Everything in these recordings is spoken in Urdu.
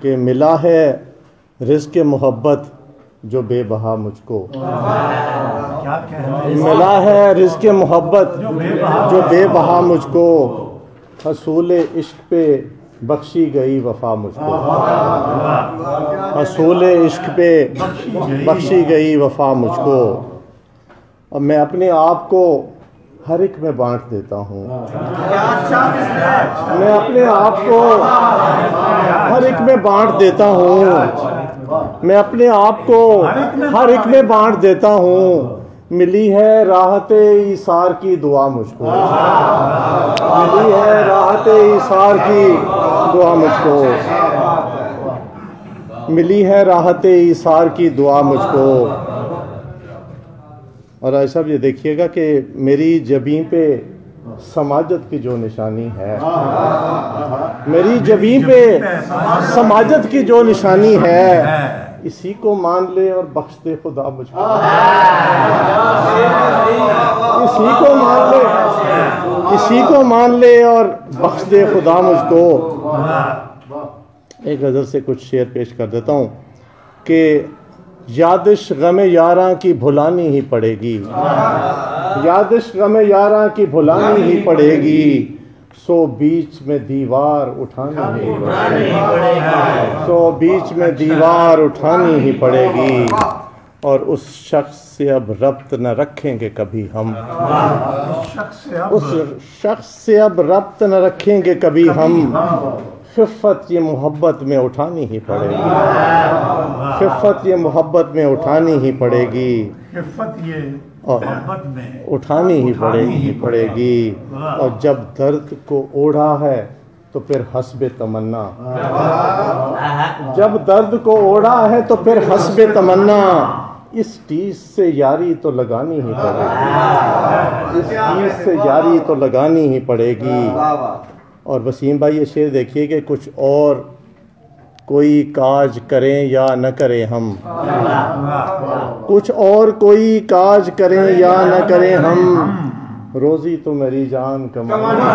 کہ ملا ہے رزق محبت جو بے بہا مجھ کو، ملا ہے رزق محبت جو بے بہا مجھ کو، حصول عشق پہ بخشی گئی وفا مجھ کو، حصول عشق پہ بخشی گئی وفا مجھ کو۔ اب میں اپنے آپ کو ہر ایک میں بانٹ دیتا ہوں، میں اپنے آپ کو ہر ایک میں بانٹ دیتا ہوں، میں اپنے آپ کو ہر ایک میں بانٹ دیتا ہوں۔ ملی ہے راحت ایثار کی دعا مجھ کو، ملی ہے راحت ایثار کی دعا مجھ کو، ملی ہے راحت ایثار کی دعا مجھ کو۔ اور ایسا صاحب یہ دیکھیے گا کہ میری جبیں پہ سماجت کی جو نشانی ہے، میری جبیں پہ سماجت کی جو نشانی ہے، اسی کو مان لے اور بخش دے خدا مجھ کو، اسی کو مان لے، اسی کو مان لے اور بخش دے خدا مجھ کو۔ ایک غزل سے کچھ شعر پیش کر دیتا ہوں کہ یادش غم یاراں کی بھلانی ہی پڑے گی، یادش غم یاراں کی بھلانی ہی پڑے گی، سو بیچ میں دیوار اٹھانی ہی پڑے گی، سو بیچ میں دیوار اٹھانی ہی پڑے گی، اور اس شخص سے اب ربط نہ رکھیں گے کبھی ہم، اس شخص سے اب ربط نہ رکھیں گے کبھی ہم، خفت یہ محبت میں اٹھانی ہی پڑے گی، خفت یہ محبت میں اٹھانی ہی پڑے گی، خفت یہ محبت میں اٹھانی ہی پڑے گی، اور جب درد کو اوڑھا ہے تو پھر حسب تمنا، جب درد کو اوڑھا ہے تو پھر حسب تمنا، اس ٹیس سے یاری تو لگانی ہی پڑے گی، اس ٹیس سے یاری تو لگانی ہی پڑے گی۔ اور وسیم بھائی یہ شعر دیکھیے کہ کچھ اور کوئی کاج کریں یا نہ کریں ہم، کچھ اور کوئی کاج کریں یا نہ کریں ہم، روزی تو میری جان کمانی،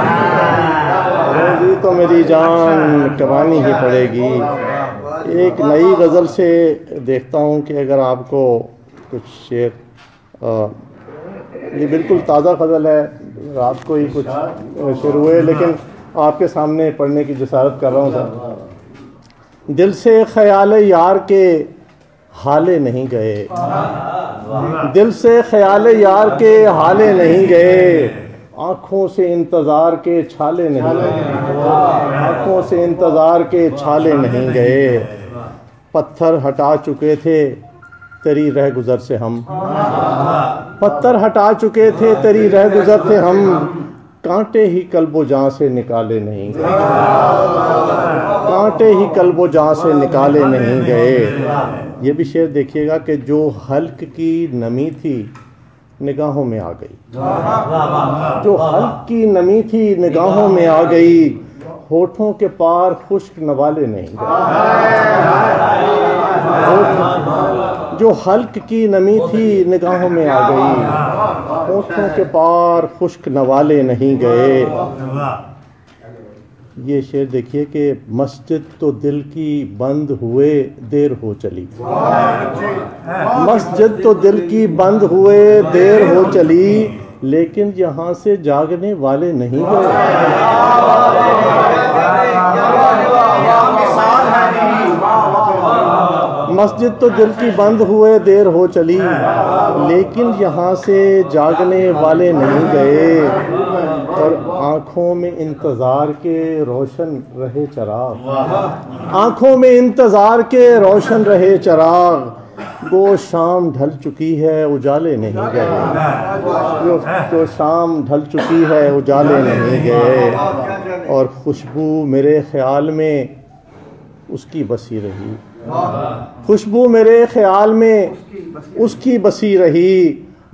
روزی تو میری جان کمانی ہی پڑے گی۔ ایک نئی غزل سے دیکھتا ہوں کہ اگر آپ کو کچھ شعر، یہ بالکل تازہ غزل ہے، رات کو ہی کچھ شروع ہوئے لیکن آپ کے سامنے پڑھنے کی جسارت کر رہا ہوں سر۔ دل سے خیال یار کے حالے نہیں گئے، دل سے خیال یار کے حالے نہیں گئے، آنکھوں سے انتظار کے چھالے نہیں گئے، آنکھوں سے انتظار کے چھالے نہیں گئے، پتھر ہٹا چکے تھے تیری رہ گزر سے ہم، پتھر ہٹا چکے تھے تیری رہ گزر سے ہم، کانٹے ہی قلب و جاں سے نکالے نہیں گئے، کانٹے ہی قلب و جاں سے نکالے نہیں گئے۔ یہ بھی شعر دیکھیے گا کہ جو حلق کی نمی تھی نگاہوں میں آ گئی، جو حلق کی نمی تھی نگاہوں میں آ گئی، ہونٹوں کے پار خشک نوالے نہیں گئے، جو حلق کی نمی تھی نگاہوں میں آ گئی، ہونٹوں کے پار خشک نوالے نہیں گئے۔ یہ شعر دیکھیے کہ مسجد تو دل کی بند ہوئے دیر ہو چلی، مسجد تو دل کی بند ہوئے دیر ہو چلی، لیکن یہاں سے جاگنے والے نہیں گئے، مسجد تو دل کی بند ہوئے دیر ہو چلی، لیکن یہاں سے جاگنے والے نہیں گئے، اور آنکھوں میں انتظار کے روشن رہے چراغ، آنکھوں میں انتظار کے روشن رہے چراغ، گو شام ڈھل چکی ہے اجالے نہیں گئے، جو شام ڈھل چکی ہے اجالے نہیں گئے، اور خوشبو میرے خیال میں اس کی بسی رہی، خوشبو میرے خیال میں اس کی بسی رہی،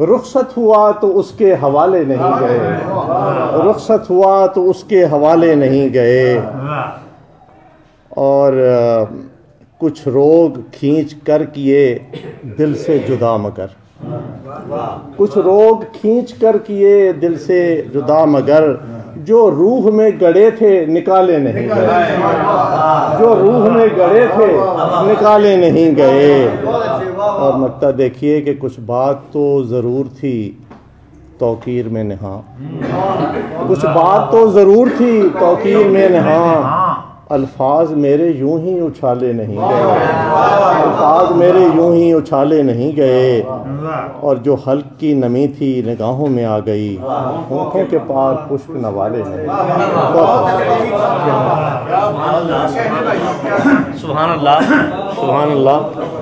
رخصت ہوا تو اس کے حوالے نہیں گئے، رخصت ہوا تو اس کے حوالے نہیں گئے، اور کچھ روگ کھینچ کر کیے دل سے جدا مگر، کچھ روگ کھینچ کر کیے دل سے جدا مگر، جو روح میں گڑے تھے نکالے نہیں گئے، جو روح میں کنارے گڑے تھے نکالے نہیں گئے۔ اور نکتہ دیکھیے کہ کچھ بات تو ضرور تھی توقیر میں نہاں، کچھ بات تو ضرور تھی توقیر میں نہاں، الفاظ میرے یوں ہی اچھالے نہیں گئے، الفاظ میرے یوں ہی اچھالے نہیں گئے، اور جو حلق کی نمی تھی نگاہوں میں آ گئی، ہونٹوں کے پار خشک نوالے نہیں۔ سبحان اللہ، سبحان اللہ۔